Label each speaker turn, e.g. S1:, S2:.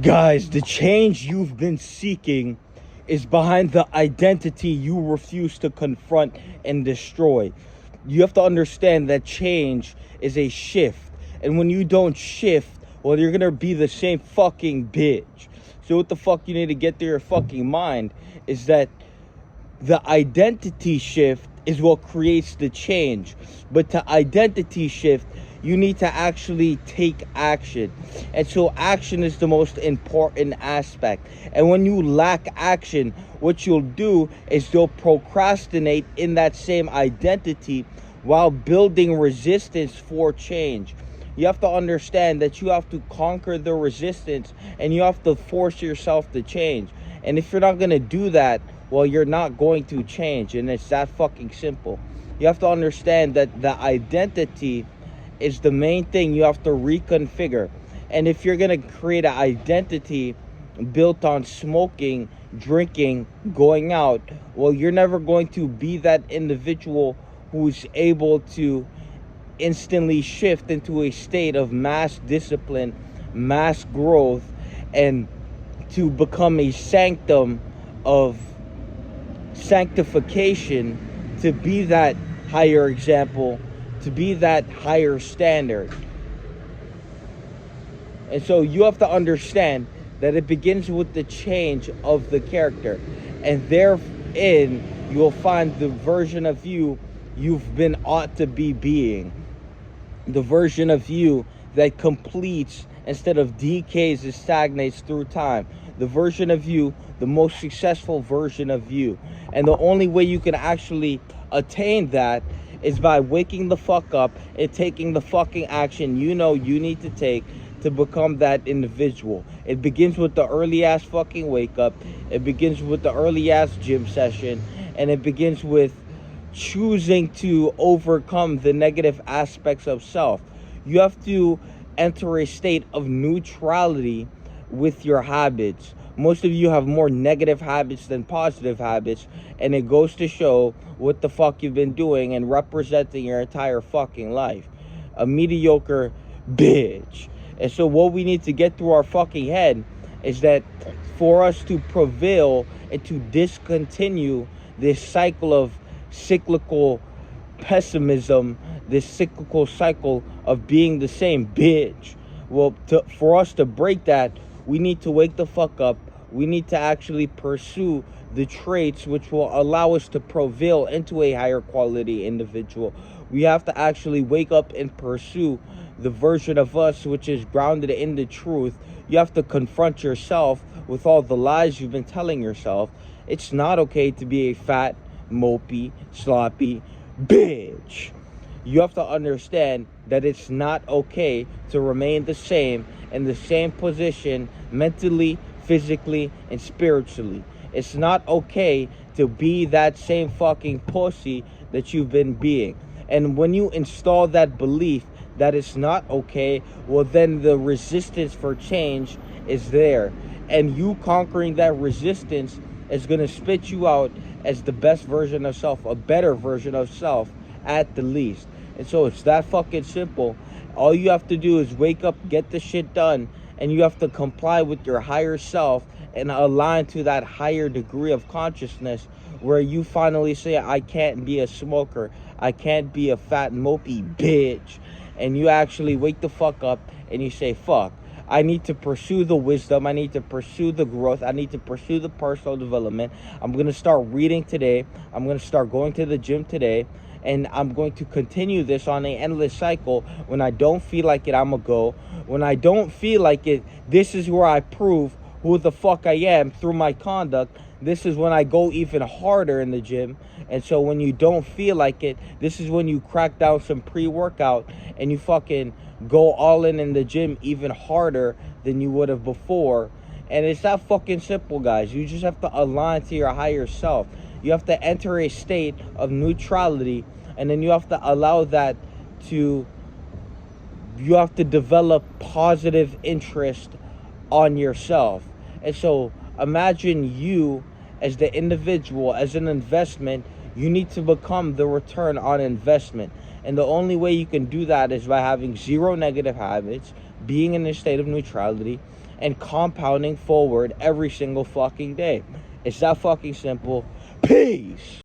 S1: Guys, the change you've been seeking is behind the identity you refuse to confront and destroy. You have to understand that change is a shift. And when you don't shift, well, you're gonna be the same fucking bitch. So what the fuck you need to get through your fucking mind is that the identity shift is what creates the change. But to identity shift, you need to actually take action. And so action is the most important aspect. And when you lack action, what you'll do is you'll procrastinate in that same identity while building resistance for change. You have to understand that you have to conquer the resistance and you have to force yourself to change. And if you're not going to do that, well, you're not going to change. And it's that fucking simple. You have to understand that the identity is the main thing you have to reconfigure. And if you're going to create an identity built on smoking, drinking, going out, well, you're never going to be that individual who's able to instantly shift into a state of mass discipline, mass growth, and to become a sanctum of sanctification, to be that higher example, to be that higher standard. And so you have to understand that it begins with the change of the character, and therein you will find the version of you you've been ought to be being, the version of you that completes instead of decays and stagnates through time, the version of you, the most successful version of you. And the only way you can actually attain that is by waking the fuck up and taking the fucking action you know you need to take to become that individual. It begins with the early ass fucking wake up. It begins with the early ass gym session. And it begins with choosing to overcome the negative aspects of self. You have to enter a state of neutrality with your habits. Most of you have more negative habits than positive habits, and it goes to show what the fuck you've been doing and representing your entire fucking life. A mediocre bitch. And so what we need to get through our fucking head is that for us to prevail and to discontinue this cycle of cyclical pessimism, this cyclical cycle of being the same bitch, well, for us to break that, we need to wake the fuck up. We need to actually pursue the traits which will allow us to prevail into a higher quality individual. We have to actually wake up and pursue the version of us which is grounded in the truth. You have to confront yourself with all the lies you've been telling yourself. It's not okay to be a fat, mopey, sloppy bitch. You have to understand that it's not okay to remain the same in the same position mentally, physically, and spiritually. It's not okay to be that same fucking pussy that you've been being. And when you install that belief that it's not okay, well, then the resistance for change is there. And you conquering that resistance is going to spit you out as the best version of self, a better version of self at the least. And so it's that fucking simple. All you have to do is wake up, get the shit done, and you have to comply with your higher self and align to that higher degree of consciousness where you finally say, I can't be a smoker, I can't be a fat mopey bitch. And you actually wake the fuck up and you say, fuck, I need to pursue the wisdom, I need to pursue the growth, I need to pursue the personal development. I'm going to start reading today, I'm going to start going to the gym today, and I'm going to continue this on an endless cycle. When I don't feel like it, I'm going to go. When I don't feel like it, this is where I prove who the fuck I am through my conduct. This is when I go even harder in the gym. And so when you don't feel like it, this is when you crack down some pre-workout and you fucking go all in the gym even harder than you would have before. And it's that fucking simple, guys. You just have to align to your higher self. You have to enter a state of neutrality, and then you have to allow that to, you have to develop positive interest on yourself. And so imagine you as the individual, as an investment. You need to become the return on investment. And the only way you can do that is by having 0 negative habits, being in a state of neutrality, and compounding forward every single fucking day. It's that fucking simple. Peace.